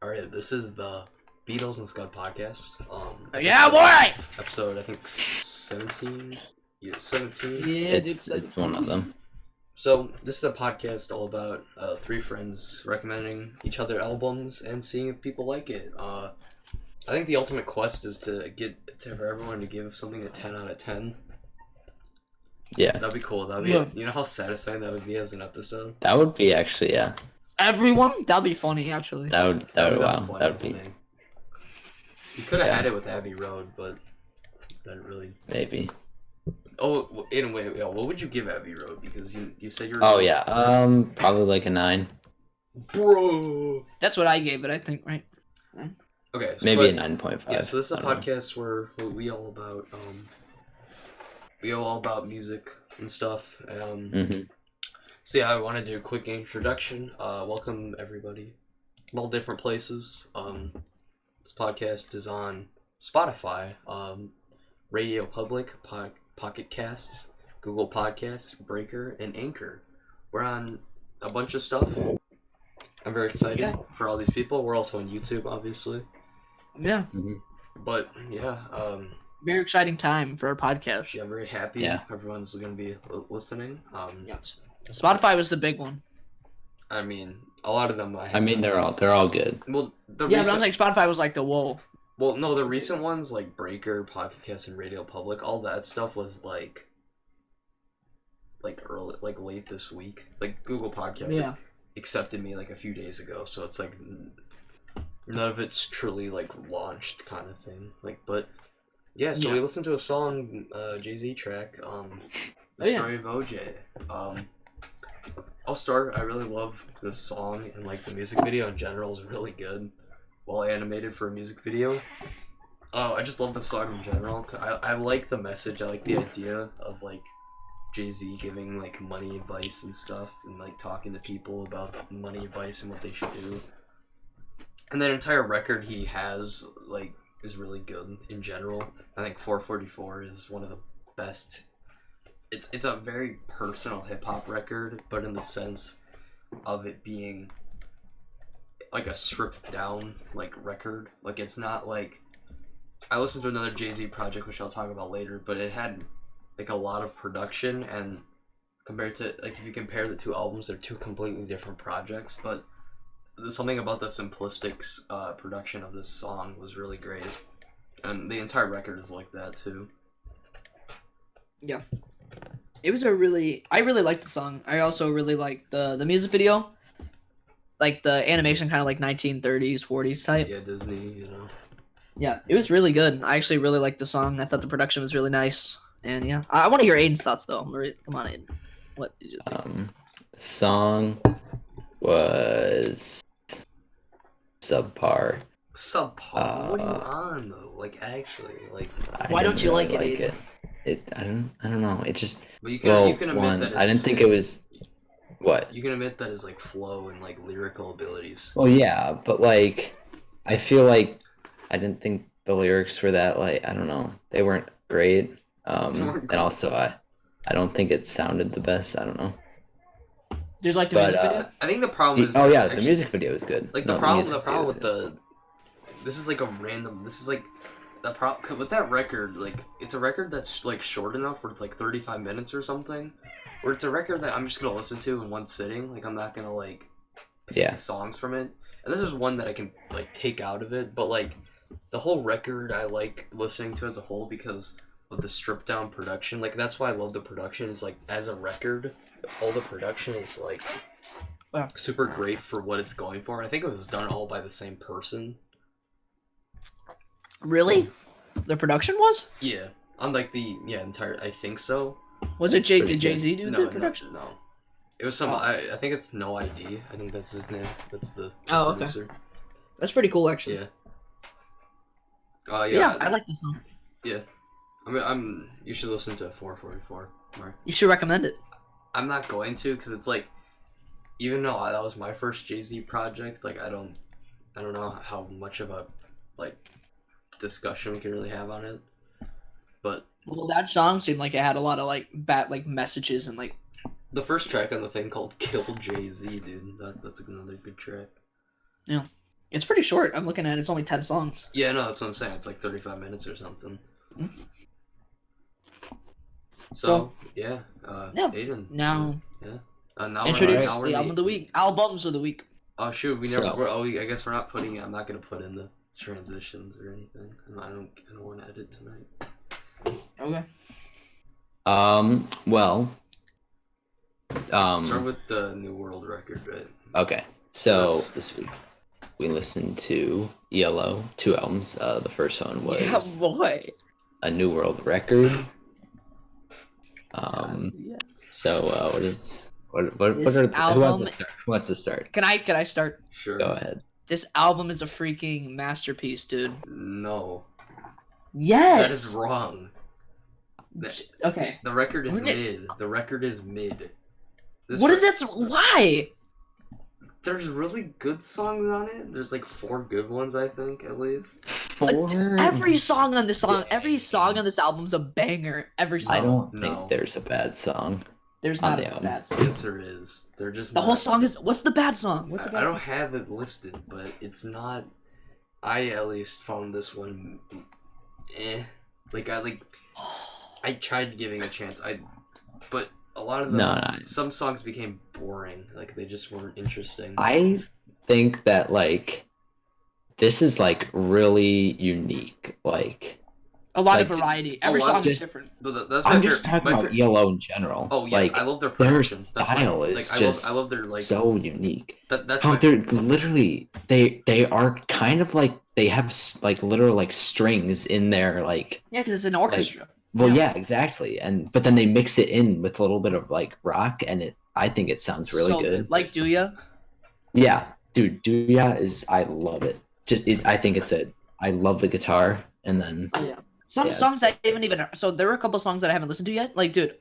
Alright, this is the Beatles and Scud podcast. Yeah, boy! Episode, I think, 17? Yeah, 17? Yeah, It's one of them. So, this is a podcast all about three friends recommending each other albums and seeing if people like it. I think the ultimate quest is to get for everyone to give something a 10 out of 10. Yeah. That'd be cool. That'd be, you know how satisfying that would be as an episode? That would be actually, yeah. Everyone? That'd be funny, actually. That would wow. Fun, That would be. You could have had it with Abbey Road, but that really... Maybe. Oh, in a way, yeah, what would you give Abbey Road? Because you said you were... Oh, yeah. Probably like a 9. Bro! That's what I gave it, I think, right? Okay. So Maybe a 9.5. Yeah, so this is a podcast where we all about music and stuff. So yeah, I want to do a quick introduction. Welcome everybody from all different places. This podcast is on Spotify, Radio Public, Pocket Casts, Google Podcasts, Breaker, and Anchor. We're on a bunch of stuff. I'm very excited for all these people. We're also on YouTube, obviously. Yeah. But yeah, very exciting time for our podcast. yeah, I'm very happy everyone's going to be listening. Spotify was the big one. I mean, a lot of them. I mean, they're all good. Well, But I was like, Spotify was like the whoa. Well, no, the recent ones like Breaker, Podcast, and Radio Public, all that stuff was like early, like late this week. Like Google Podcasts accepted me like a few days ago, so it's like none of it's truly like launched kind of thing. Like, but yeah, so we listened to a song, Jay-Z track, The Story of OJ. I'll start. I really love this song, and like the music video in general is really good, well animated for a music video. I just love the song in general. I like the message. I like the idea of like Jay-Z giving like money advice and stuff, and like talking to people about money advice and what they should do. And that entire record he has like is really good in general. I think 444 is one of the best. It's a very personal hip hop record, but in the sense of it being like a stripped down like record. Like it's not like I listened to another Jay-Z project which I'll talk about later, but it had like a lot of production, and compared to like if you compare the two albums, they're two completely different projects, but there's something about the simplistic production of this song was really great, and the entire record is like that too. Yeah. It was I really liked the song. I also really liked the music video. Like the animation kind of like 1930s, 40s type. Yeah, Disney, you know. Yeah, it was really good. I actually really liked the song. I thought the production was really nice. And yeah, I want to hear Aiden's thoughts though. Come on, Aiden. What did you think? The song was subpar. Subpar? What are you on though? Like actually, like why don't you like it? I don't know. It just. But you can admit that I didn't think it was. What? You can admit that his like flow and like lyrical abilities. Well, yeah, but like, I feel like I didn't think the lyrics were that like I don't know. They weren't great. And also I don't think it sounded the best. I don't know. There's like the music video. I think the problem is. The music video is good. Like the problem with this is like a random. This is like. The problem with that record, like it's a record that's like short enough where it's like 35 minutes or something, where it's a record that I'm just gonna listen to in one sitting. Like I'm not gonna like pick songs from it. And this is one that I can like take out of it. But like the whole record, I like listening to as a whole because of the stripped down production. Like that's why I love the production. Is like as a record, all the production is like super great for what it's going for. And I think it was done all by the same person. Really? The production was? Yeah. On like the entire I think so. Was it did Jay-Z do the production? No. It was some I think it's No ID. I think that's his name. That's the producer. Okay. That's pretty cool actually. Yeah. Yeah, I like this song. Yeah. I mean you should listen to 444. Mark. You should recommend it. I'm not going to because it's like even though that was my first Jay-Z project, like I don't know how much of a like discussion we can really have on it, but that song seemed like it had a lot of like bad like messages and like the first track on the thing called "Kill Jay-Z," dude. That's another good track. Yeah. It's pretty short. I'm looking at it. It's only 10 songs. Yeah, no, that's what I'm saying. It's like 35 minutes or something. Mm-hmm. So yeah, yeah. Aiden. Now, now introduce we're the album of the week. Albums of the week. Oh shoot, we never. I guess we're not putting. I'm not gonna put in the transitions or anything. I don't want to edit tonight. Okay. Well. Start with the New World record, right? Okay. So this week we listened to Yellow, 2 albums. The first one was A New World record. So who wants to start? Can I start? Sure. Go ahead. This album is a freaking masterpiece, dude. No. Yes. That is wrong. Okay. The record is mid. The record is mid. What is that? Why? There's really good songs on it. There's like 4 good ones, I think, at least. 4? Every song on this album's a banger. Every song. I don't think there's a bad song. There's not a bad song. Yes, there is. They're just whole song is. What's the bad song? I don't have it listed, but it's not. I at least found this one. I tried giving a chance. But a lot of them. Some songs became boring. Like they just weren't interesting. I think that this is really unique. A lot of variety. Every song is different. I'm just talking about Yellow in general. Oh yeah, I love their production. Their style is just I love their so unique. That's how they're literally they are kind of they have literal strings in their Yeah, because it's an orchestra. Yeah, exactly. But then they mix it in with a little bit of rock, and I think it sounds really good. Like Do Ya? Yeah, dude, Do Ya is I love it. I think it's I love the guitar, and then Some songs I haven't even. So there were a couple songs that I haven't listened to yet. Dude,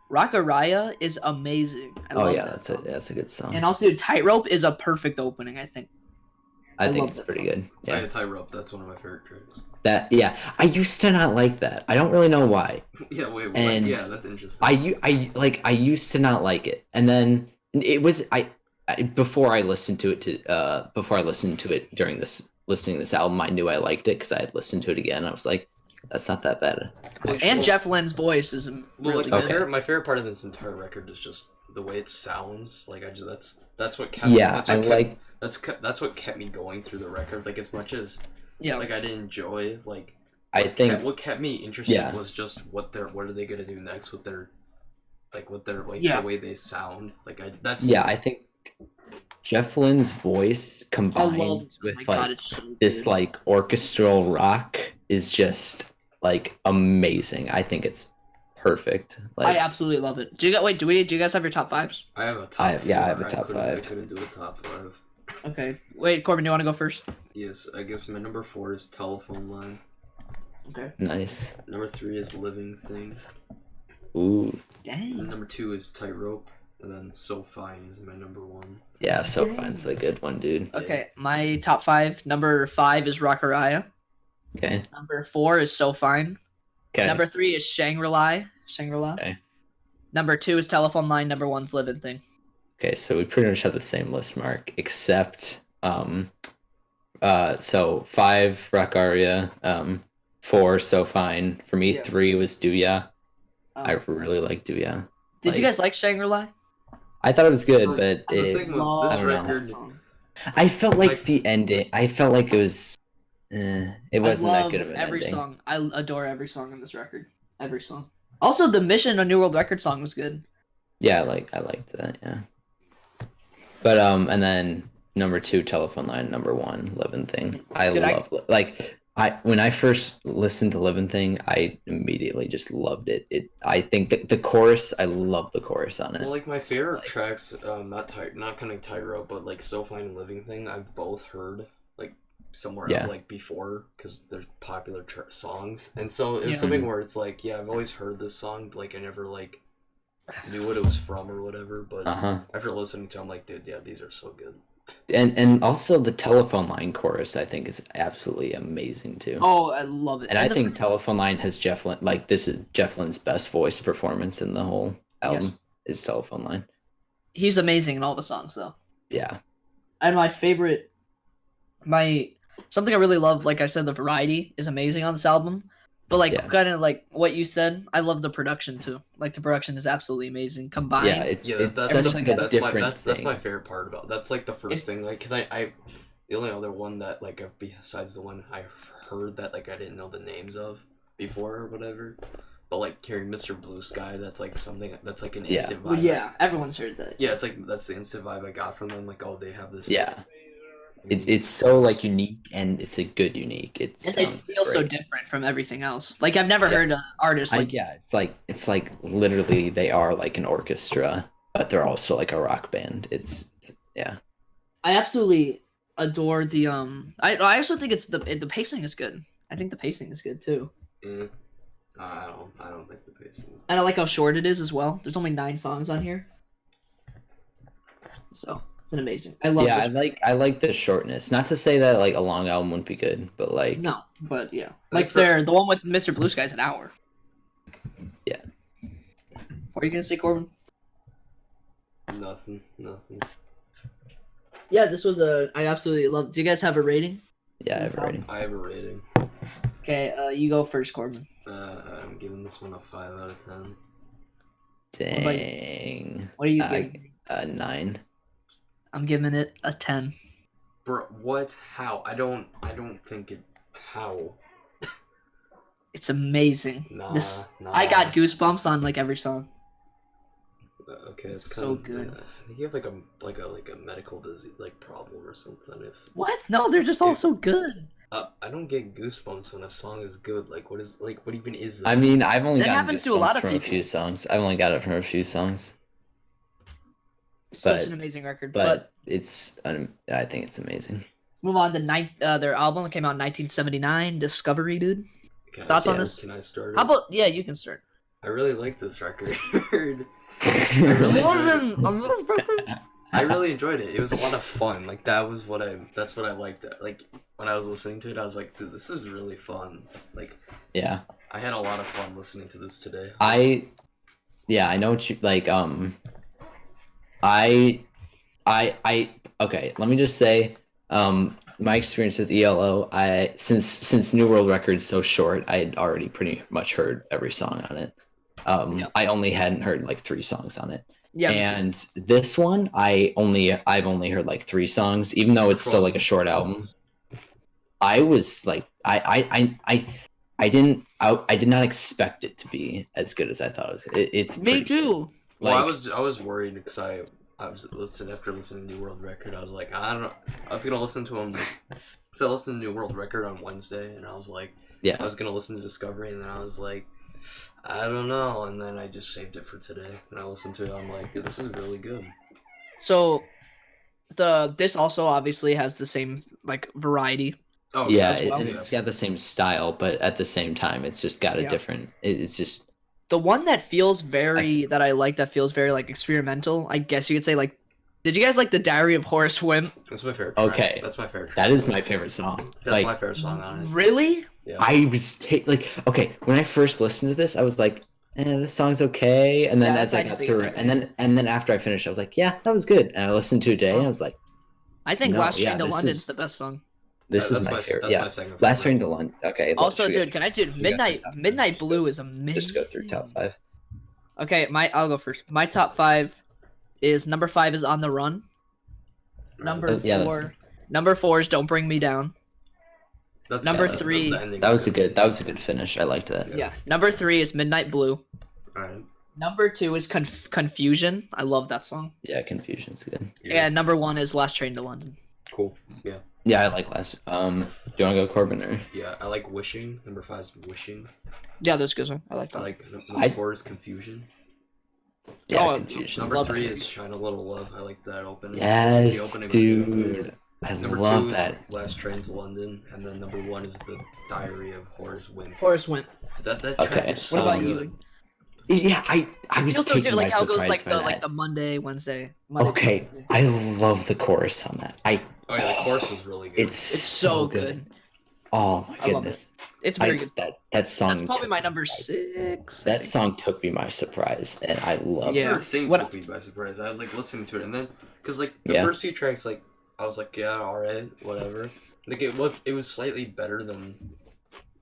Rockaraya is amazing. That's a good song. And also, Tightrope is a perfect opening. I think. I think it's pretty good. Yeah, Tightrope. That's one of my favorite tracks. I used to not like that. I don't really know why. Yeah, wait. And that's interesting. I used to not like it, and then it was before I listened to it during listening to this album, I knew I liked it because I had listened to it again. I was like, that's not that bad. And Jeff Lynne's voice is really good. My favorite part of this entire record is just the way it sounds. That's what kept that's what kept me going through the record. As much as I didn't enjoy what kept me interested was just what are they gonna do next with their the way they sound. I think Jeff Lynne's voice combined with this orchestral rock is just amazing. I think it's perfect. I absolutely love it. Do you guys have your top 5s? I have a top 5. I have a top 5. I couldn't do a top 5. Okay. Wait, Corbin, do you want to go first? Yes, I guess my number 4 is Telephone Line. Okay. Nice. Number 3 is Living Thing. Ooh. Dang. And number 2 is Tightrope. And then So Fine is my number 1. Yeah, So Fine's a good one, dude. Okay, my top 5. Number 5 is Rockaraya. Okay. Number 4 is So Fine. Okay. Number 3 is Shangri-La. Okay. Number 2 is Telephone Line. Number 1's Living Thing. Okay, so we pretty much have the same list, Mark, except so 5 Rockaria, 4 So Fine. For me, 3 was Do Ya. I really like Do Ya. Did you guys like Shangri-La? I thought it was good, but the thing was, this record. I felt like the ending. I felt like it was. It wasn't that good of an every ending. song. I adore every song on this record. Every song. Also, the Mission on New World Record song was good. Yeah, I liked that. Yeah. But and then number 2, Telephone Line. Number 1, Living Thing. When I first listened to Living Thing, I immediately just loved it. I think that the chorus, I love the chorus on it. Well, my favorite tracks, not kind of Tightrope, but So Fine and Living Thing, I've both heard somewhere before because they're popular songs, and so it's something where it's I've always heard this song, but I never knew what it was from or whatever. But after listening to them, dude, yeah, these are so good. And also the Telephone Line chorus, I think, is absolutely amazing too. Oh, I love it. And I think Telephone Line has Jeff Lynne, this is Jeff Lynne's best voice performance in the whole album. Is Telephone Line. He's amazing in all the songs, though. Yeah. And my favorite something I really love, like I said, the variety is amazing on this album. But like kind of like what you said, I love the production too. Like the production is absolutely amazing. Combined, that's such like a different thing. That's my favorite part about. That's like the first thing, like, because I the only other one that like besides the one I heard that like I didn't know the names of before or whatever. But like hearing Mr. Blue Sky, that's like something that's like an instant vibe. Well, yeah, everyone's heard that. Yeah, it's like that's the instant vibe I got from them. Like, oh, they have this. Yeah. It's so like unique, and it's a good unique. It feels so different from everything else. Like I've never heard an artist like it's like literally they are like an orchestra, but they're also like a rock band. It's I absolutely adore the I also think it's the pacing is good. I think the pacing is good too. I don't think the pacing is. And I like how short it is as well. There's only 9 songs on here, so. It's amazing. I love. Yeah, I like the shortness. Not to say that like a long album wouldn't be good, but like no, but yeah, like the one with Mr. Blue Sky is an hour. Yeah. What are you gonna say, Corbin? Nothing. Yeah, this was I absolutely love. Do you guys have a rating? Yeah, I have a rating. I have a rating. Okay, you go first, Corbin. I'm giving this one a 5 out of 10. Dang. What are you giving? 9. I'm giving it a 10. Bro, what? How? I don't think it. How? It's amazing. Nah. I got goosebumps on like every song. Okay, it's so good. I think you have like a medical disease, like problem or something. What? No, they're just all so good. I don't get goosebumps when a song is good. Like, what even is that? I mean, I've only gotten happens to a lot of from people. a few songs. I've only got it from a few songs. Such an amazing record, but it's I think it's amazing. Move on to their album that came out in 1979, Discovery, dude. Thoughts on this? Can I start? How about you can start. I really like this record. I really enjoyed it. It was a lot of fun. Like that's what I liked. Like when I was listening to it, I was like, dude, this is really fun. Like yeah, I had a lot of fun listening to this today. I know what you like. Okay, let me just say, my experience with ELO, since New World Record's so short, I had already pretty much heard every song on it. I only hadn't heard like 3 songs on it. Yeah. And this one, I've only heard like 3 songs, even though it's still like a short album. I was like, I did not expect it to be as good as I thought it was. It's me too. Well, I was worried because I was after listening to New World Record, I was like, I don't know. I was gonna listen to him. So I listened to New World Record on Wednesday, and I was like, I was gonna listen to Discovery, and then I was like, I don't know, and then I just saved it for today, and I listened to it. I'm like, dude, this is really good. So, this also obviously has the same like variety. Oh yeah, it's got the same style, but at the same time, it's just got a different. It's just. The one that feels that feels very like experimental, I guess you could say, like, did you guys like the Diary of Horace Wimp? That's my favorite. Okay, that's my favorite. That is my favorite song. That's my favorite song on it. Really? Yeah. I was okay. When I first listened to this, I was like, this song's okay, and then as I got through it, and then after I finished, I was like, yeah, that was good. And I listened to it today, and I was like, I think Last Train to London's the best song. This is my favorite. Yeah, Last Train to London. Okay. Also, dude, can I do Midnight Blue is amazing. Just go through top 5. Okay, I'll go first. My top 5 is number 5 is On the Run. Number 4 is Don't Bring Me Down. Number 3. That was a good finish. I liked that. Yeah. Number 3 is Midnight Blue. Alright. Number 2 is Confusion. I love that song. Yeah, Confusion's good. Yeah. And number 1 is Last Train to London. Cool. Yeah. Yeah, I like Last. Do you want to go Corbin or? Yeah, I like Wishing. Number 5 is Wishing. Yeah, that's a good song. I like that. I like number 4 is Confusion. Yeah, Confusion. Number 3 is Shine a Little Love. I like that opening. Yes, dude. I love that. Last Train to London, and then number 1 is the Diary of Horace Wimp. Horace Wimp. That track is so good. What about you? Yeah, I was taking like my how it goes surprise the Monday, Wednesday. Okay, I love the chorus on that. Oh yeah, the chorus is really good. It's so good. Oh my goodness, it's very good. That song. That's probably my number 6. That song took me by surprise, and I love it. Yeah, thing took me by surprise. I was like listening to it, and then because like the first few tracks, like I was like, yeah, alright, whatever. Like it was slightly better than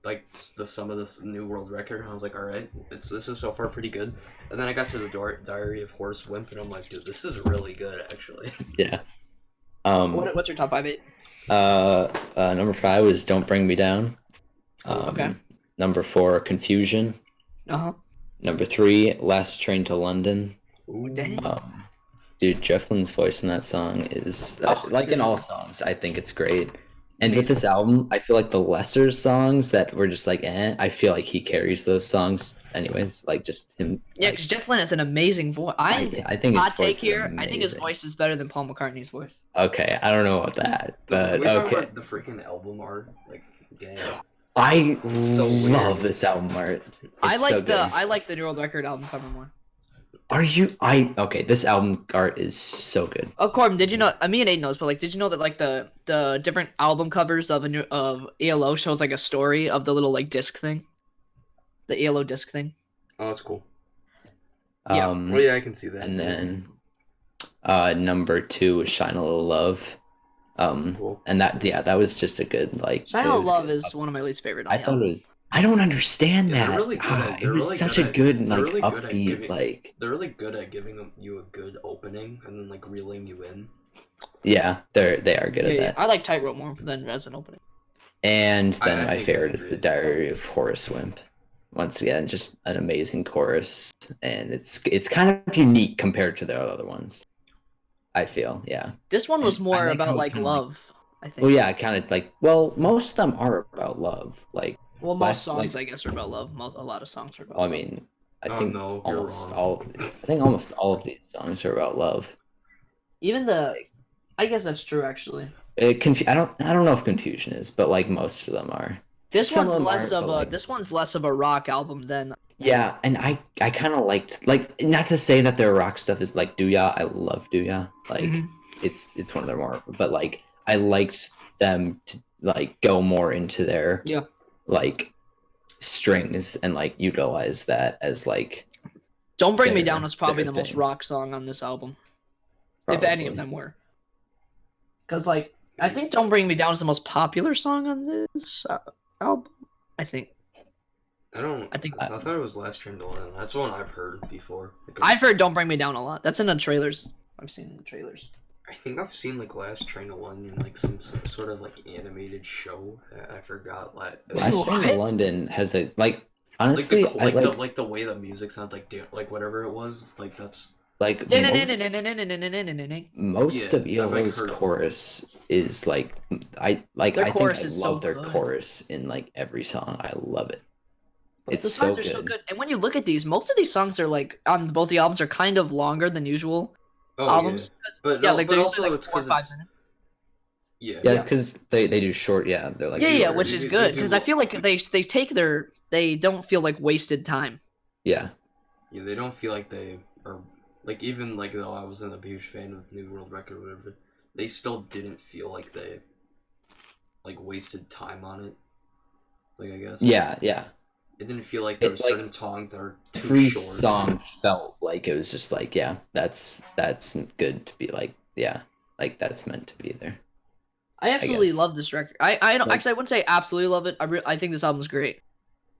like some of this New World Record, and I was like, alright, this is so far pretty good. And then I got to the Diary of Horace Wimp, and I'm like, dude, this is really good, actually. Yeah. What's your top 5, 8? Number 5 was Don't Bring Me Down. Okay. Number 4, Confusion. Number 3, Last Train to London. Ooh, dang. Dude, Jeff Lynne's voice in that song is in all songs. I think it's great. And with this album, I feel like the lesser songs that were just like, I feel like he carries those songs. Anyways, like just him. Yeah, because Jeff Lynne has an amazing voice. I think his voice is amazing. I think his voice is better than Paul McCartney's voice. Okay, I don't know about that, but we okay. About the freaking album art, like, damn. I love this album art. I like the New World Record album cover more. Okay, this album art is so good. Oh, Corbin, did you know? Me and Aiden knows, but like, did you know that like the different album covers of ELO shows like a story of the little like disc thing, the ELO disc thing. Oh, that's cool. Yeah. Well, yeah, I can see that. And then, number 2 was Shine a Little Love. Cool. And that was just a good like. Shine a Little Love is one of my least favorite. I thought it was. I don't understand that. They're really good at, it was really such good a good like really good upbeat giving, like. They're really good at giving you a good opening and then like reeling you in. Yeah, they are good at that. I like Tightrope more than as an opening. And then my favorite is the Diary of Horace Wimp. Once again, just an amazing chorus, and it's kind of unique compared to the other ones. I feel, yeah. This one was more about like love. I think. Well, yeah, kind of like. Well, most of them are about love, like. Well, most songs, I guess, are about love. A lot of songs are about love. I mean, I think almost all of these songs are about love. Even I guess that's true, actually. I don't know if Confusion is, but like most of them are. This one's less of a rock album than. Yeah, and I kind of liked not to say that their rock stuff is like Dooyah. I love Dooyah. Like it's one of their more, but like I liked them to like go more into their like strings and like utilize that as like. Don't Bring Me Down is probably the most rock song on this album, if any of them were. Because like I think Don't Bring Me Down is the most popular song on this album. I think. I thought it was Last Train to London. That's one I've heard before. I've heard Don't Bring Me Down a lot. That's in the trailers. I've seen the trailers. I think I've seen like Last Train to London, like some sort of like animated show. I forgot. Last Train to London has a like honestly like the way the music sounds like whatever it was like that's like most of ELO's chorus is like I love their chorus in like every song. I love it. It's so good. So good. And when you look at these, most of these songs are like on both the albums are kind of longer than usual albums. Yeah. But they're also like 4 or 5 minutes. Yeah, it's because they do short. Yeah, they're like which is good because I feel like they don't feel like wasted time. Yeah, they don't feel like they are like even like though I wasn't a huge fan of New World Record or whatever, they still didn't feel like they like wasted time on it. Like I guess. Yeah. It didn't feel like there were certain songs that are too every short. Song felt like it was just like that's good to be like like that's meant to be there. I absolutely love this record. I don't actually I wouldn't say absolutely love it. I think this album's great.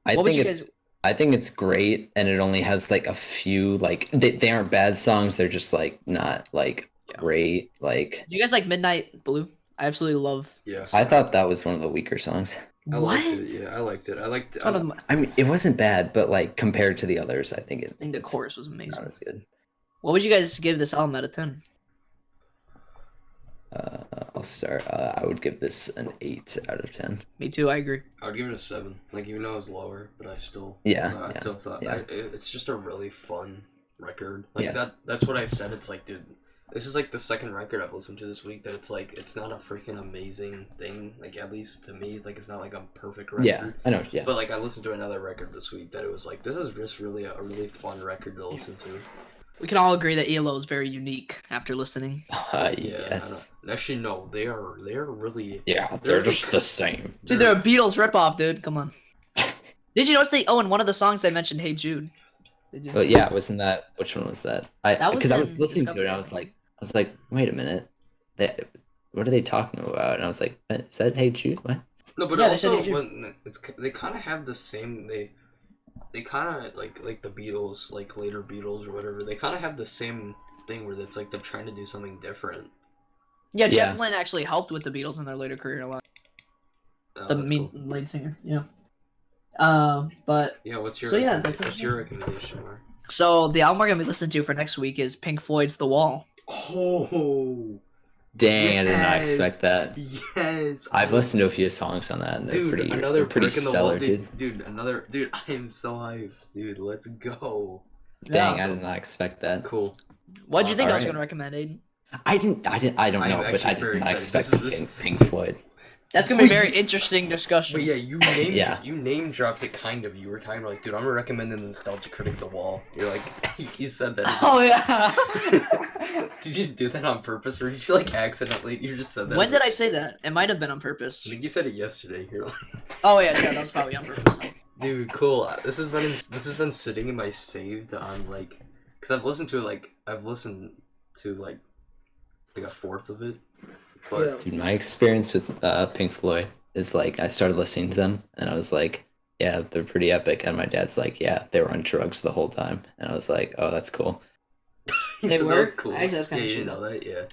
I think it's great, and it only has like a few like they aren't bad songs. They're just like not like great. Like do you guys like Midnight Blue? I absolutely love. Yeah, I thought that was one of the weaker songs. I liked it. Yeah, I liked it. I mean, it wasn't bad, but like compared to the others, I think the chorus was amazing. Not as good. What would you guys give this album out of 10? I'll start. I would give this an 8 out of 10. Me too. I agree. I would give it a 7. Like even though it was lower, but I still still thought it's just a really fun record. Like that's what I said. It's like, dude, this is like the second record I've listened to this week that it's like it's not a freaking amazing thing. Like at least to me, like it's not like a perfect record. Yeah, I know. Yeah, but like I listened to another record this week that it was like this is just really a really fun record to listen to. We can all agree that ELO is very unique after listening. Yes. Actually, no, they are really. Yeah, they're just the same. Dude, they're a Beatles ripoff, dude. Come on. Did you notice in one of the songs they mentioned "Hey Jude"? Did you? Well, yeah, wasn't that? Which one was that? Because I was listening to it, and I was like, wait a minute, what are they talking about? And I was like, what? Is that Hey Jude? What? No, but also when they kind of have the same. They kind of like the Beatles, like later Beatles or whatever. They kind of have the same thing where it's like they're trying to do something different. Yeah, Jeff Lynne actually helped with the Beatles in their later career a lot. The lead singer, yeah. But yeah, what's your recommendation, Mark? So the album we're gonna be listening to for next week is Pink Floyd's The Wall. Oh, dang! I did not expect that. Yes, I've listened to a few songs on that, and they're pretty stellar, dude. Dude, I am so hyped, dude. Let's go. Dang, I did not expect that. Cool. What did you think I was gonna recommend, Aiden? I don't know, but I did not expect Pink Floyd. That's gonna be a very interesting discussion. But yeah, you name dropped it kind of. You were talking like, dude, I'm gonna recommend the Nostalgia Critic The Wall. You're like, you said that. Oh yeah. Did you do that on purpose, or did you like accidentally? You just said that. When did I say that? It might have been on purpose. I think you said it yesterday. You're like. Oh yeah, that was probably on purpose. Dude, cool. This has been sitting in my saved on like, cause I've listened to like a fourth of it. But dude, my experience with Pink Floyd is like I started listening to them and I was like, yeah, they're pretty epic. And my dad's like, yeah, they were on drugs the whole time. And I was like, oh, that's cool. They were cool. Actually, that's kind of true. You know that, yeah.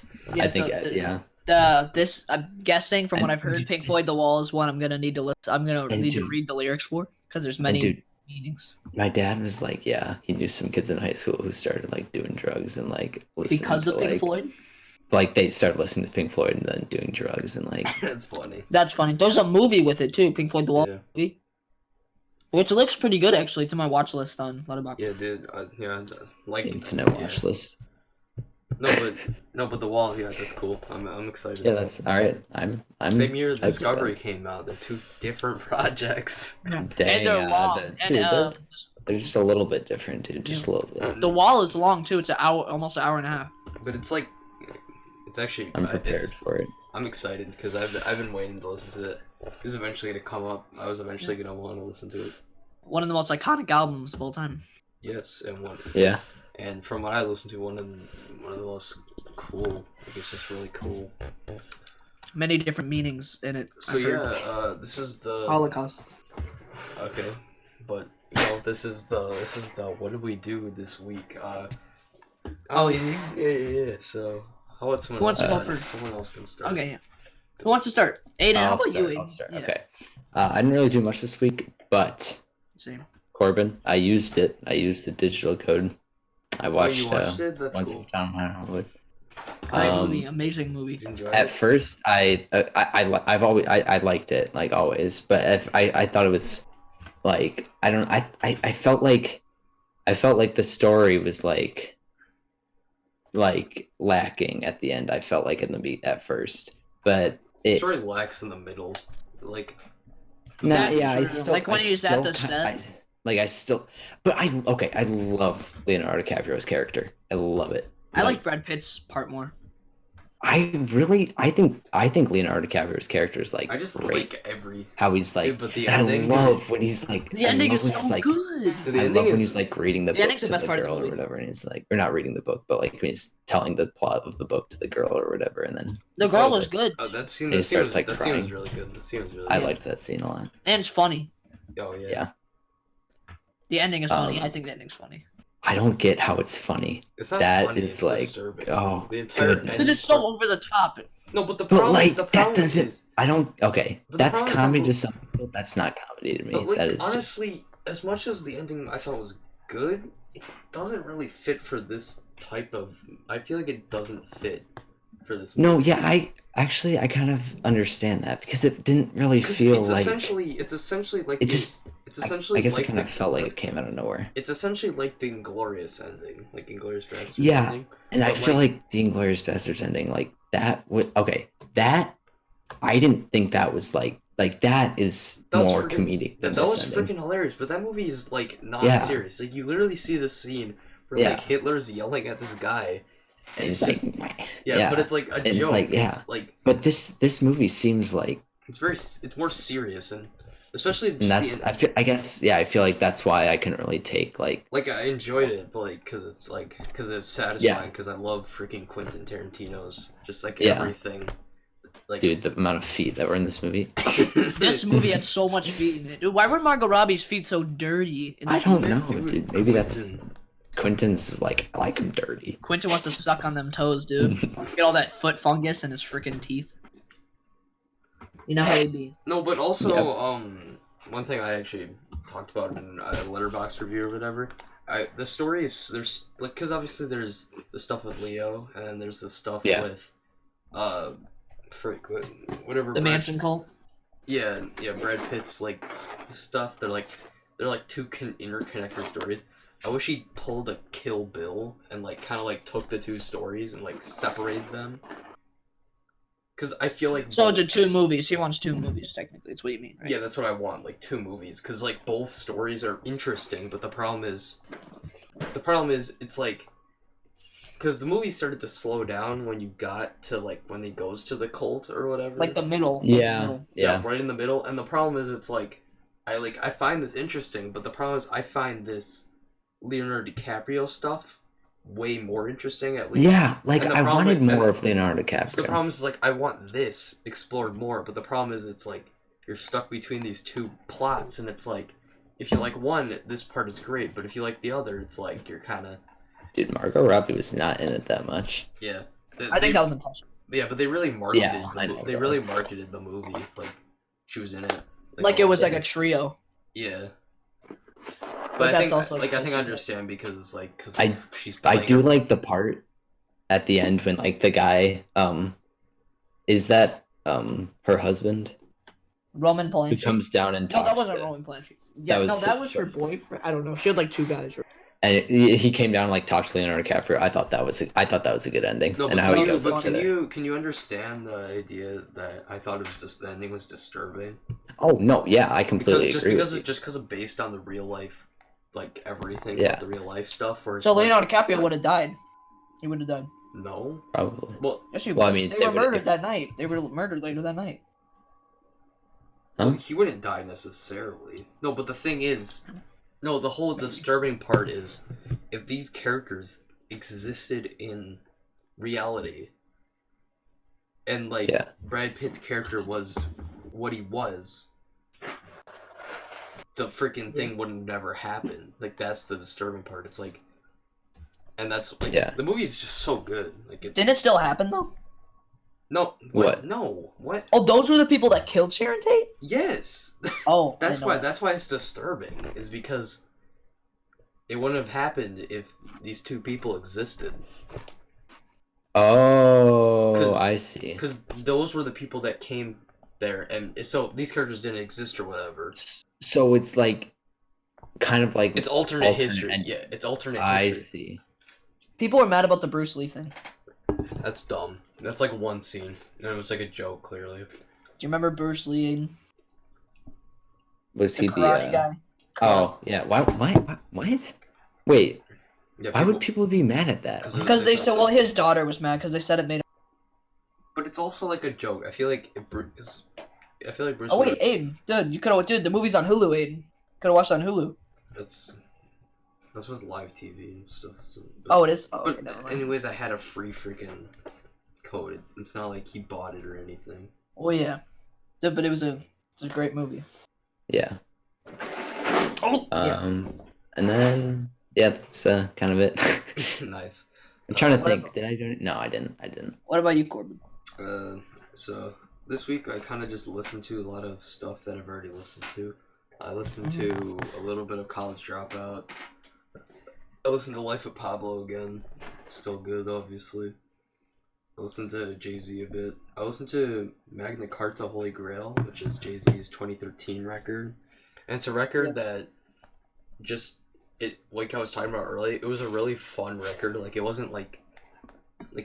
I think, yeah. This I'm guessing from what I've heard, Pink Floyd The Wall is one I'm gonna need to listen. I'm gonna need to read the lyrics for because there's many meanings. My dad was like, yeah, he knew some kids in high school who started like doing drugs and like because of Pink Floyd. Like they started listening to Pink Floyd and then doing drugs and like. That's funny. That's funny. There's a movie with it too, Pink Floyd The Wall movie, which looks pretty good actually. To my watch list on Letterboxd. Yeah, dude. Like infinite watch list. No, but The Wall. Yeah, that's cool. I'm excited. Yeah, that's all right. I'm. Same year Discovery came out. They're two different projects. Dang, and they're long. They're just a little bit different, dude. Just a little bit. The Wall is long too. It's almost an hour and a half. But it's like. It's actually. I'm prepared for it. I'm excited because I've been waiting to listen to it. It was eventually gonna come up. I was eventually gonna want to listen to it. One of the most iconic albums of all time. Yes, and one. Yeah. And from what I listened to, one of the most cool. I guess it's really cool. Many different meanings in it. So this is the Holocaust. Okay, but this is the what did we do this week? Yeah. So. How about someone else? Who wants to go first? Someone else can start. Okay, yeah. Who wants to start? Aiden, how about you, Aiden? I'll start. Yeah. Okay. I didn't really do much this week, but same. Corbin, I used it. I used the digital code. I watched, you watched it? That's Once cool. Upon a Hollywood. Amazing movie. At first, I liked it like always, but I thought it was like I felt like the story was like lacking at the end. I felt like in the beat at first, but the story lacks in the middle. Like, I like when he's at the set. I love Leonardo DiCaprio's character. I love it. I like Brad Pitt's part more. I think Leonardo DiCaprio's character is like I just great. Like how he's like. Dude, but the ending, I love when he's like. The ending is so like, good. I love when he's like reading the book to the girl or whatever, and he's like, or not reading the book, but like when he's telling the plot of the book to the girl or whatever, and then the girl was good. Oh, that scene was really good. That scene was really. I liked that scene a lot. And it's funny. Oh yeah. Yeah. The ending is funny. I think the ending's funny. I don't get how it's funny. It's not that funny, is it's like disturbing. Oh, the entire because it's so over the top. No, but the problem, that doesn't. Is, I don't. Okay, that's comedy to some people. That's not comedy to me. But like, that is honestly, as much as the ending I thought was good, it doesn't really fit for this type of. I feel like it doesn't fit for this movie. No, yeah, I kind of understand that because it didn't really feel like. It's essentially like it just. It's essentially. I guess like it kind of felt like it came out of nowhere. It's essentially like the Inglourious ending, like Inglourious Basterds. Yeah, ending. And I feel like the Inglourious Basterds ending, like that would that. I didn't think that was like that is more comedic than that was ending. freaking hilarious. But that movie is like not serious. Like you literally see the scene where like Hitler's yelling at this guy. And it's just like, but it's like a joke. It's like, but this movie seems like it's more serious and especially just I feel like that's why I couldn't really take like I enjoyed it, but like because it's satisfying because I love freaking Quentin Tarantino's just like everything. Like, dude, the amount of feet that were in this movie. This movie had so much feet in it. Dude, why were Margot Robbie's feet so dirty? I don't know, dude. Maybe that's Quentin's like, I like him dirty. Quentin wants to suck on them toes, dude. Get all that foot fungus in his freaking teeth. You know how they be. No, but also, one thing I actually talked about in a Letterboxd review or whatever. The story is there's like because obviously there's the stuff with Leo and then there's the stuff with whatever the Mansion cult. Yeah, Brad Pitt's like stuff. They're like two interconnected stories. I wish he pulled a Kill Bill and like kind of like took the two stories and like separated them. Because I feel like so to 2 movies. He wants 2 movies technically. That's what you mean, right? Yeah, that's what I want. Like 2 movies. Because like both stories are interesting, but the problem is it's like because the movie started to slow down when you got to like when he goes to the cult or whatever. Like the middle. Yeah, right in the middle. And the problem is it's like I find this interesting, but the problem is I find this Leonardo DiCaprio stuff way more interesting at least. Yeah, like I wanted more of Leonardo DiCaprio. The problem is like I want this explored more, but the problem is it's like you're stuck between these 2 plots, and it's like if you like one, this part is great, but if you like the other, it's like you're kind of. Dude, Margot Robbie was not in it that much. Yeah, I think that was intentional. Yeah, but they really marketed. Yeah, they really marketed the movie like she was in it. Like it was like a trio. Yeah. But I think also I think I understand because it's like she's. I do like the part at the end when like the guy is that her husband Roman Polanski who comes down and talks. No, that wasn't Roman Polanski. Yeah, that was her boyfriend. I don't know. She had like 2 guys. And he came down and like talked to Leonardo DiCaprio. I thought that was a good ending. No, and how he goes up can you understand the idea that I thought it was just the ending was disturbing? Oh no, yeah, I completely agree. Just because it's based on the real life, like everything, the real life stuff. Where so Leonardo DiCaprio would have died. He would have died. No, probably. Well, yes, he was. I mean, they were murdered that night. They were murdered later that night. Huh? He wouldn't die necessarily. No, but the thing is. No, the whole disturbing part is if these characters existed in reality and like Brad Pitt's character was what he was, the freaking thing wouldn't never happen. Like that's the disturbing part. It's like and that's like the movie is just so good. Like didn't it still happen though? No. What? No. What? Oh, those were the people that killed Sharon Tate? Yes. Oh. That's why it's disturbing, is because it wouldn't have happened if these 2 people existed. Oh, I see. Because those were the people that came there, and so these characters didn't exist or whatever. So it's like kind of like it's alternate history. Yeah, it's alternate history. I see. People were mad about the Bruce Lee thing. That's dumb. That's like one scene, and it was like a joke, clearly. Do you remember Bruce Lee? Was he the karate guy? Oh yeah. Why? What? Wait. Yeah, why would people be mad at that? Because they said, well, his daughter was mad because they said it made. But it's also like a joke. I feel like Bruce. Oh wait, Aiden, dude, you could have. Dude, the movie's on Hulu. Aiden, could have watched it on Hulu. That's with live TV and stuff. So, it is. Oh, but okay, anyways, I had a free freaking code. It's not like he bought it or anything. Oh yeah, dude, but it's a great movie. Yeah. Oh. And then that's kind of it. Nice. I'm trying to think. Did I do it? No, I didn't. What about you, Corbin? So this week I kind of just listened to a lot of stuff that I've already listened to. I listened to a little bit of College Dropout. I listened to Life of Pablo again. Still good, obviously. I listened to Jay-Z a bit. I listened to Magna Carta Holy Grail, which is Jay-Z's 2013 record. And it's a record that just, like I was talking about earlier, it was a really fun record. Like, it wasn't, like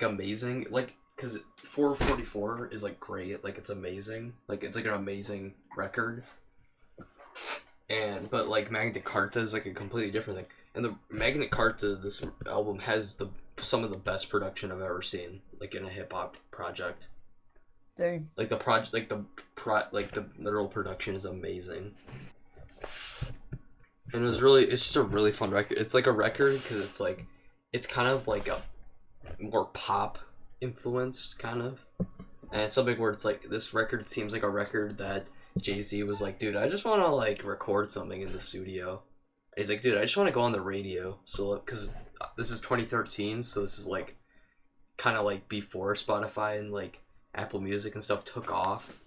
amazing. Like, because 444 is, like, great. Like, it's amazing. Like, it's, like, an amazing record. But, like, Magna Carta is, like, a completely different thing. And the Magna Carta, this album, has some of the best production I've ever seen, like, in a hip-hop project. Dang. Like, the literal production is amazing. And it's just a really fun record. It's, like, a record, because it's kind of, like, a more pop influenced, kind of. And it's something where it's like, this record seems like a record that Jay-Z was like, dude, I just want to like record something in the studio. And he's like, dude, I just want to go on the radio. So, because this is 2013, so this is like kind of like before Spotify and like Apple Music and stuff took off.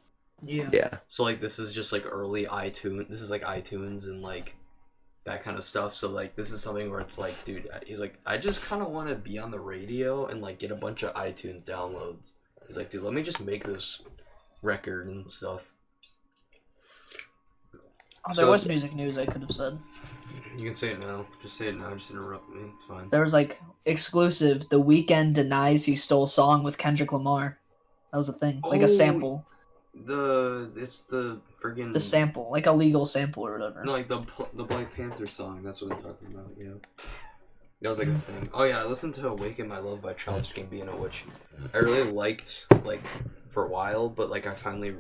Yeah. So like this is just like early iTunes. This is like iTunes and like that kind of stuff. So like this is something where it's like, dude, he's like, I just kind of want to be on the radio and like get a bunch of iTunes downloads. He's like, dude, let me just make this record and stuff. Oh, there was music news I could have said. You can say it now. Just say it now. Just interrupt me. It's fine. There was like exclusive. The Weeknd denies he stole song with Kendrick Lamar. That was a thing, like a sample. It's the friggin' the sample, like a legal sample or whatever. No, like the Black Panther song. That's what I'm talking about. Yeah. That was like a thing. Oh yeah, I listened to "Awaken My Love" by Childish Gambino, which I really liked like for a while, but like I finally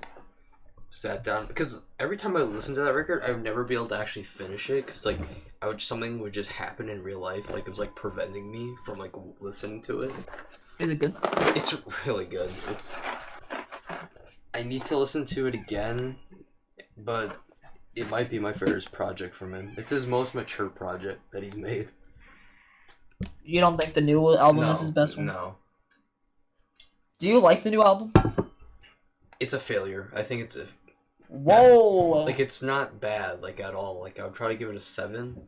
sat down because every time I listened to that record, I would never be able to actually finish it because like something would just happen in real life, like it was like preventing me from like listening to it. Is it good? It's really good. I need to listen to it again, but it might be my favorite project from him. It's his most mature project that he's made. You don't think the new album is his best one? No. Do you like the new album? It's a failure. I think it's a... Whoa! Like, it's not bad, like, at all. Like, I would probably give it a 7,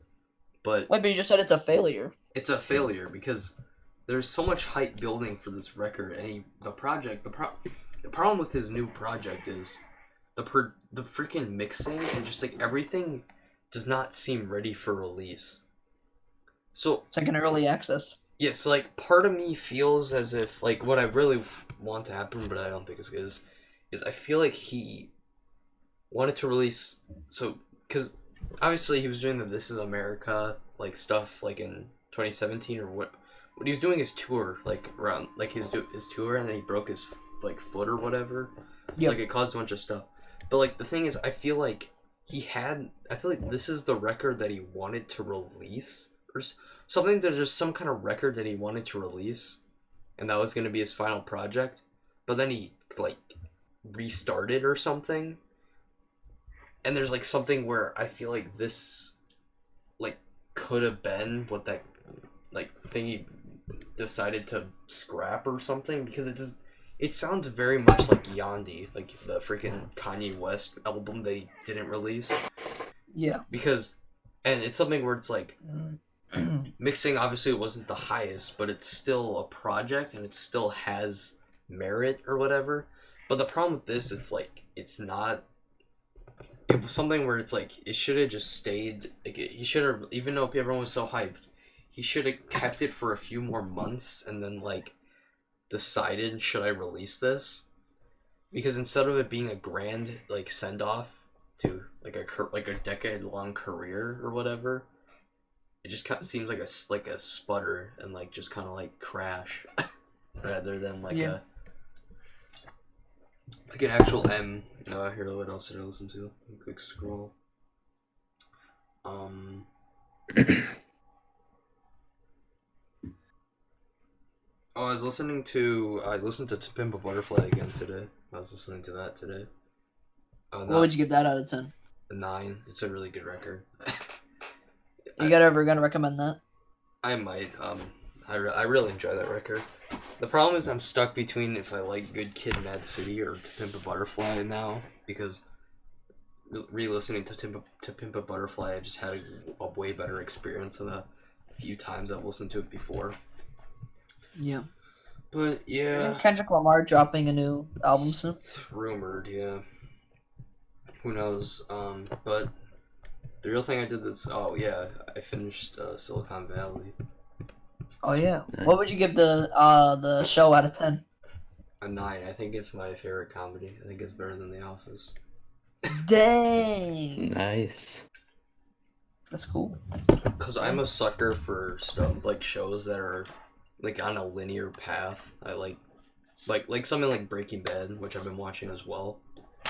but... Wait, but you just said it's a failure. It's a failure because there's so much hype building for this record, and the problem with his new project is the freaking mixing and just, like, everything does not seem ready for release. So it's like an early access. Yeah, so like part of me feels as if like what I really want to happen, but I don't think it's good, is I feel like he wanted to release because obviously he was doing the This Is America like stuff like in 2017 or what he was doing his tour like around like his tour, and then he broke his like foot or whatever. Yeah. Like it caused a bunch of stuff. But like the thing is, I feel like this is the record that he wanted to release. Or something, there's just some kind of record that he wanted to release, and that was going to be his final project, but then he like restarted or something, and there's like something where I feel like this like could have been what that like thing he decided to scrap or something, because it sounds very much like Yandhi, like the freaking Kanye West album that he didn't release. Yeah. And it's something where it's like mixing obviously wasn't the highest, but it's still a project and it still has merit or whatever. But the problem with this, it's like it was something where it's like it should have just stayed like he should have, even though everyone was so hyped, he should have kept it for a few more months and then like decided, should I release this? Because instead of it being a grand like send off to like a decade long career or whatever, it just kind of seems like a sputter and like just kind of like crash rather than like an actual M. No, here, what else did I listen to? Quick scroll. I listened to Pimp a Butterfly again today. I was listening to that today. What would you give that out of 10? A 9. It's a really good record. Ever gonna recommend that? I might. I really enjoy that record. The problem is I'm stuck between if I like Good Kid, Mad City or To Pimp a Butterfly now, because re-listening to Pimp a Butterfly, I just had a way better experience than the few times I've listened to it before. Yeah. But yeah. Isn't Kendrick Lamar dropping a new album soon? It's rumored, yeah. Who knows? But the real thing I did this. Oh yeah, I finished Silicon Valley. Oh yeah. What would you give the show out of 10? A 9. I think it's my favorite comedy. I think it's better than The Office. Dang. Nice. That's cool. Cause I'm a sucker for stuff like shows that are like on a linear path. I like something like Breaking Bad, which I've been watching as well.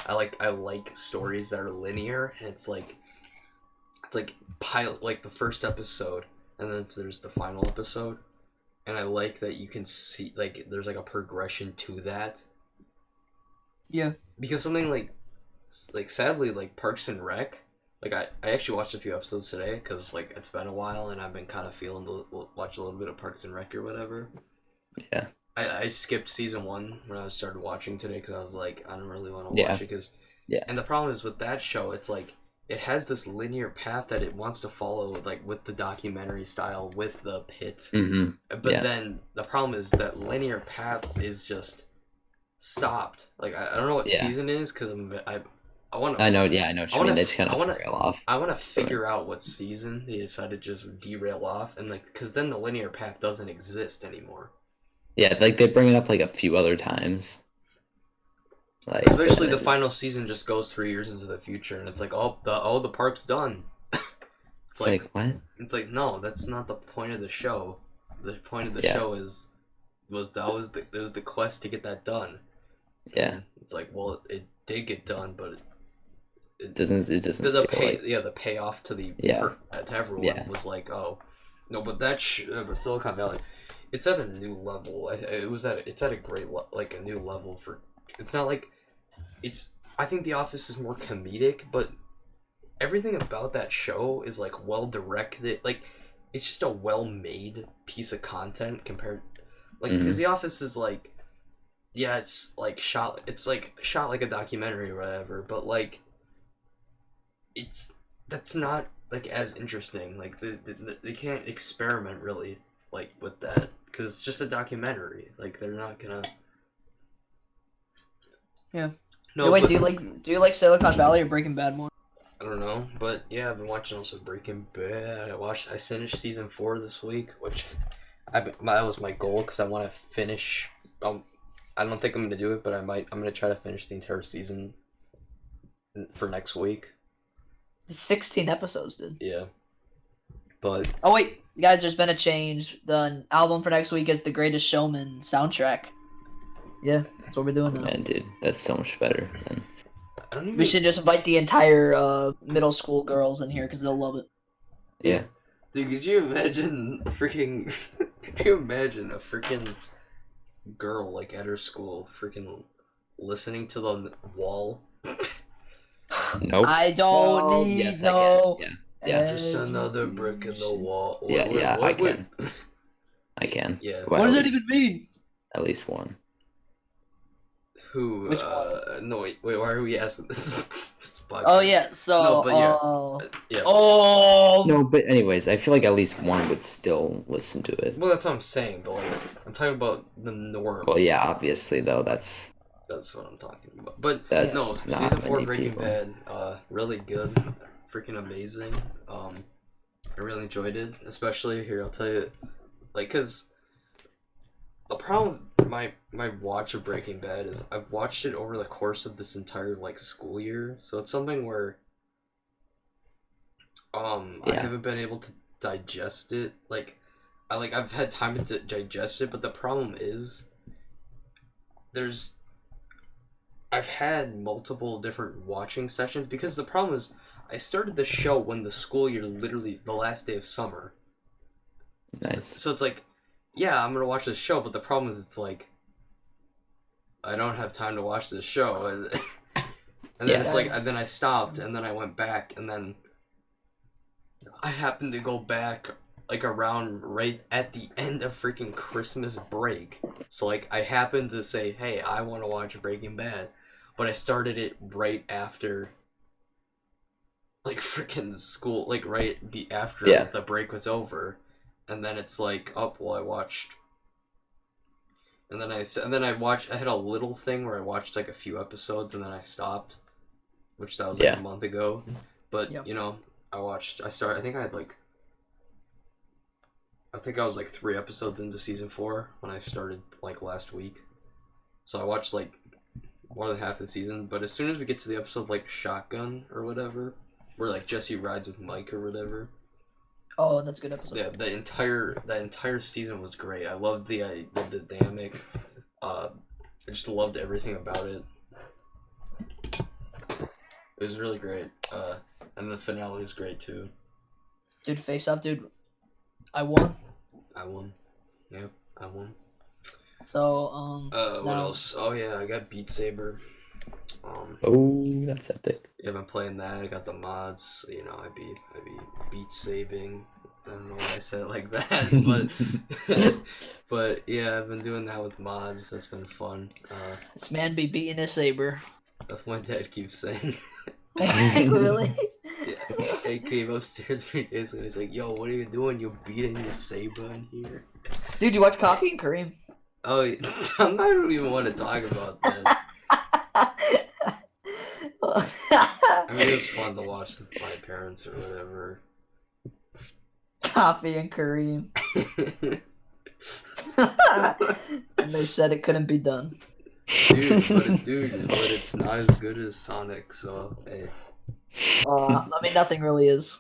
I like stories that are linear, and it's like pilot, like the first episode, and then there's the final episode, and I like that you can see like there's like a progression to that, Yeah. Because something like sadly, like Parks and Rec, like I actually watched a few episodes today because like it's been a while and I've been kind of feeling to watch a little bit of Parks and Rec or whatever. Yeah. I skipped season 1 when I started watching today because I was like, I don't really want to watch it because. Yeah. And the problem is with that show, it's like it has this linear path that it wants to follow, like with the documentary style, with the pit. Mm-hmm. But then the problem is that linear path is just stopped. Like I don't know what season it is because I want to. I know. Yeah, I know what you mean. They just kind of derail off. I want to figure out what season they decided to just derail off, and like because then the linear path doesn't exist anymore. Yeah, like they bring it up like a few other times. Like, especially the final season just goes 3 years into the future, and it's like, the park's done. It's like what? It's like, no, that's not the point of the show. The point of the show was the quest to get that done. Yeah. And it's like, well, it did get done, but it doesn't. The payoff to to everyone was like, oh, no, but that Silicon Valley, it's at a new level. It's at a great a new level for. It's not like I think The Office is more comedic, but everything about that show is like well directed. Like it's just a well made piece of content compared, like because The Office is like, yeah, it's like shot like a documentary or whatever, but like that's not like as interesting. Like they can't experiment really like with that because it's just a documentary. Like they're not gonna. Yeah. No. Wait, do you like Silicon Valley or Breaking Bad more? I don't know, but yeah, I've been watching also Breaking Bad. I finished season 4 this week, which that was my goal because I want to finish. I don't think I'm gonna do it, but I'm gonna try to finish the entire season for next week. It's 16 episodes, dude. Yeah. But oh wait, guys, there's been a change. The album for next week is The Greatest Showman soundtrack. Yeah, that's what we're doing now. Man, dude, that's so much better. We should just invite the entire middle school girls in here because they'll love it. Yeah. Dude, could you imagine freaking? Could you imagine a freaking girl like at her school freaking listening to the wall? Nope. I don't need no. Yeah. Just another brick in the wall. I can. I can. Yeah. What does that even mean? At least one. Who? Which one? No, wait. Why are we asking this? Oh yeah. So. No, but yeah. Oh. No, but anyways, I feel like at least one would still listen to it. Well, that's what I'm saying, but like, I'm talking about the norm. Well, yeah, obviously though, that's what I'm talking about. But that's no, season 4 Breaking Bad, really good, freaking amazing. I really enjoyed it, especially here. I'll tell you, like, cause the problem with my watch of Breaking Bad is I've watched it over the course of this entire like school year, so it's something where I haven't been able to digest it. I've had time to digest it, but the problem is I've had multiple different watching sessions because the problem is I started the show when the school year literally the last day of summer. Nice. So it's like, yeah, I'm gonna watch this show, but the problem is it's like I don't have time to watch this show, and then it's like, and then I stopped, and then I went back, and then I happened to go back like around right at the end of freaking Christmas break. So like I happened to say, hey, I want to watch Breaking Bad, but I started it right after like freaking school, like after the break was over. And then it's like, I watched. And then I watched. I had a little thing where I watched like a few episodes, and then I stopped, which that was like a month ago. But you know, I think I was like 3 episodes into season 4 when I started like last week. So I watched like more than half the season. But as soon as we get to the episode like Shotgun or whatever, where like Jesse rides with Mike or whatever. Oh, that's a good episode. Yeah, that entire season was great. I loved the dynamic. I just loved everything about it. It was really great. And the finale was great too. Dude, face off, dude. I won. Yep, I won. So, what else? Oh yeah, I got Beat Saber. Oh, that's epic. Yeah, I've been playing that. I got the mods. You know, I be beat saving. I don't know why I said it like that, but yeah, I've been doing that with mods. That's been fun. This man be beating a saber. That's what my dad keeps saying. Really? Yeah, he came upstairs 3 days ago. He's like, "Yo, what are you doing? You're beating the saber in here." Dude, you watch Coffee and Kareem? Oh, I don't even want to talk about that. I mean, it was fun to watch with my parents or whatever. Coffee and Kareem. And they said it couldn't be done. Dude, but it's not as good as Sonic, so hey. I mean, nothing really is.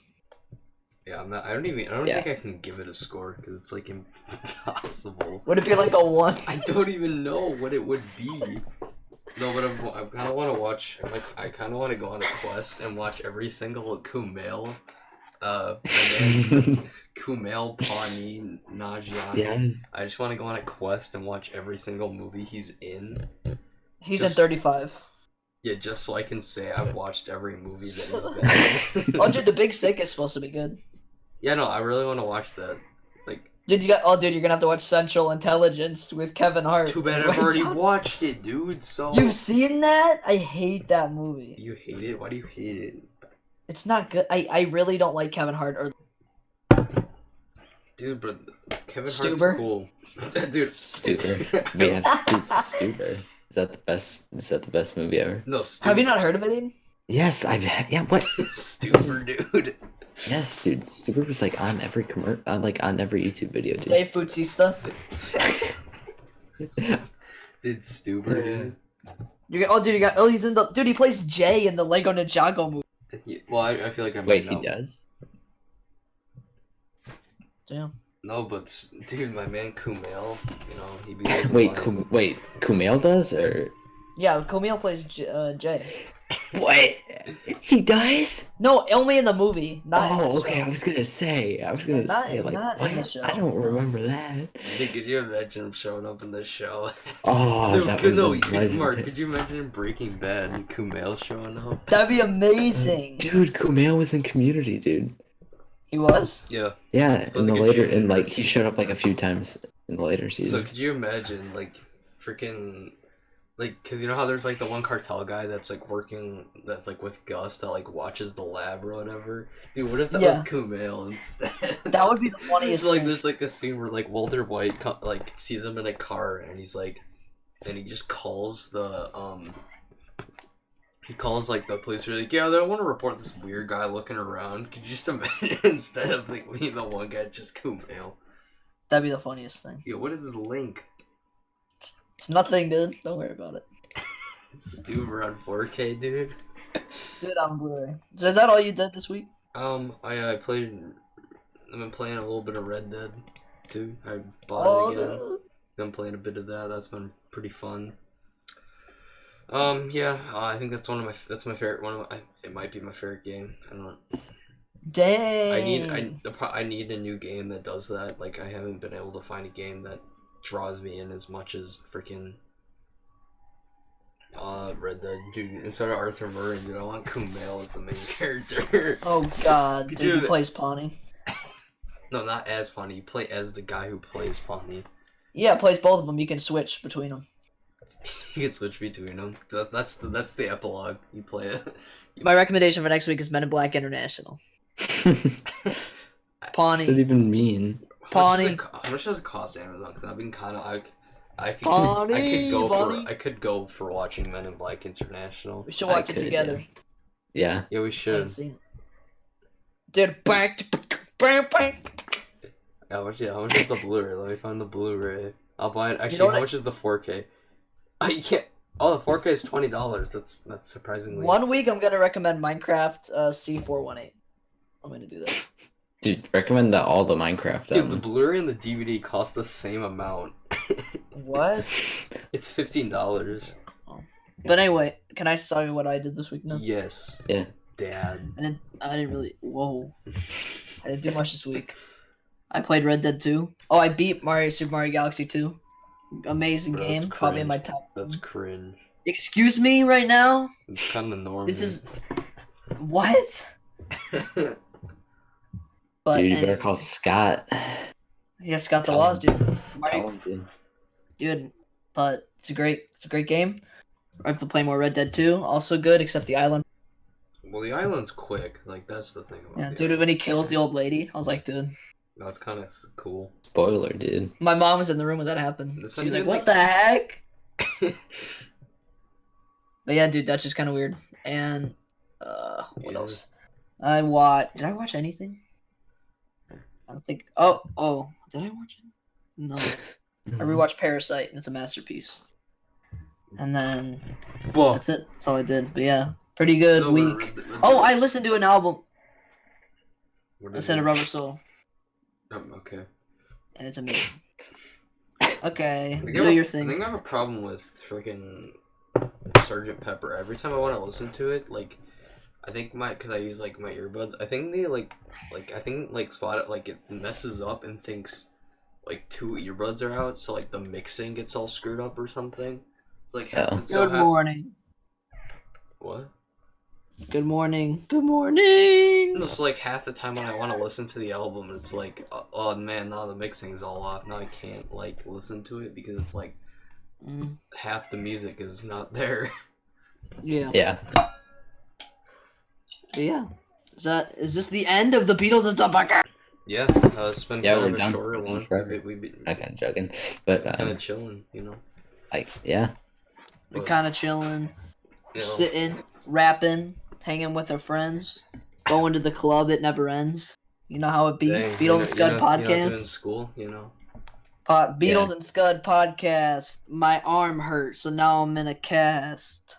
Yeah, I don't think I can give it a score because it's like impossible. Would it be like a 1? I don't even know what it would be. No, but I kind of want to watch. I kind of want to go on a quest and watch every single Kumail, Kumail, Pawny, Nanjiani. Yeah. I just want to go on a quest and watch every single movie he's in. He's in 35. Yeah, just so I can say I've watched every movie that he's been in. Oh, dude, The Big Sick is supposed to be good. Yeah, no, I really want to watch that. Like, dude, you're gonna have to watch Central Intelligence with Kevin Hart. Too bad I've already watched it, dude. So you've seen that? I hate that movie. You hate it? Why do you hate it? It's not good. I really don't like Kevin Hart or. Dude, but Kevin Stuber? Hart's cool. Dude, Stuber. Man, Stuber. Is that the best movie ever? No, Stuber. Have you not heard of it, Aiden? Yes, I've had. Yeah, what? Stuber, dude. Yes, dude. Stuber was like on every on every YouTube video, dude. Dave Bautista. Did Stuber, dude? He's in the dude. He plays Jay in the Lego Ninjago movie. Yeah, well, I feel like I Wait, might know. he does? Damn. No, but dude, my man Kumail, you know, he be like, wait, Kumail does or? Yeah, Kumail plays Jay. What? He does? No, only in the movie. Not in the okay. show. I was gonna say like, not in the what? show. I don't remember that. Dude, could you imagine him showing up in this show? Oh, Dude, that would be Mark, could you imagine Breaking Bad and Kumail showing up? That'd be amazing. Dude, Kumail was in Community, dude. He was? Yeah. Yeah, in the like a later, junior. and like he showed up like a few times in the later So seasons. could you imagine, like, freaking, like, cause you know how there's like the one cartel guy that's like working, that's like with Gus that like watches the lab or whatever. Dude, what if that was Kumail instead? That would be the funniest. So, like, thing. there's like a scene where like Walter White like sees him in a car and he's like, and he just calls the He calls like the police. Are like, yeah, I want to report this weird guy looking around. Could you just imagine instead of like being the one guy, it's just Kumail? That'd be the funniest thing. Yeah, what is his link? It's nothing, dude. Don't worry about it. Stuber on 4K, dude. Dude, on Blu-ray. So is that all you did this week? I played. I've been playing a little bit of Red Dead, too. I bought it again. Been playing a bit of that. That's been pretty fun. Yeah, I think that's my favorite. It might be my favorite game. I don't know. Dang. I need a new game that does that. Like, I haven't been able to find a game that draws me in as much as freaking Red Dead. Dude, instead of Arthur Murray, dude, I want Kumail as the main character. Oh god, dude, he plays Pawny. No, not as Pawny. You play as the guy who plays Pawny. Yeah, plays both of them. You can switch between them. You can switch between them. That's the epilogue. You play it. My recommendation for next week is Men in Black International. Pawny. What does it even mean? Pawny. How much does it cost Amazon? Because I've been kind of I could go for watching Men in Black International. We should watch it together. Yeah. Yeah, we should. Dude, How much is the Blu-ray? Let me find the Blu-ray. I'll buy it. Actually, how much is the 4K? You can't. Oh, the 4K is $20. That's surprisingly. 1 week, I'm gonna recommend Minecraft C418. I'm gonna do that. Dude, recommend all the Minecraft. Dude, the Blu-ray and the DVD cost the same amount. What? It's $15. Oh. But anyway, can I tell you what I did this week now? Yes. Yeah. Dad. I didn't really. Whoa. I didn't do much this week. I played Red Dead 2. Oh, I beat Super Mario Galaxy 2. Amazing game. Probably in my top. That's cringe. Excuse me, right now. It's kind of normal. This is what? But dude, you better call Scott. Yeah, Scott the Laws, dude. Dude, but it's a great game. I have to play more Red Dead 2. Also good, except the island. Well, the island's quick. Like, that's the thing about dude, when he kills the old lady, I was like, dude. That's kind of cool. Spoiler, dude. My mom was in the room when that happened. She was like, what the heck? But yeah, dude, that's just kind of weird. And, what else? Did I watch anything? I don't think, oh, did I watch it? No. I rewatched Parasite, and it's a masterpiece. And then, that's it. That's all I did. But yeah, pretty good week. I listened to an album. Listened to Rubber Soul. Okay. And it's amazing. Okay, do your thing. I think I have a problem with freaking Sgt. Pepper. Every time I want to listen to it, like, I think because I use like my earbuds, I think they Spot it, like, it messes up and thinks like 2 earbuds are out, so like the mixing gets all screwed up or something. It's like good morning. What? Good morning. Good morning. No, so like half the time when I want to listen to the album, it's like, oh man, now the mixing's all off. Now I can't like listen to it because it's like half the music is not there. Yeah. Yeah. Yeah. Is this the end of the Beatles and Stuff Podcast? Yeah, it's been kind of a shorter one. I'm kind of joking, but kind of chilling, you know. Like, yeah. We're kind of chilling, sitting, rapping, hanging with our friends, going to the club. It never ends. You know how it be. Beatles and Scud Podcast. You're not doing school, you know. Beatles and Scud Podcast. My arm hurts, so now I'm in a cast.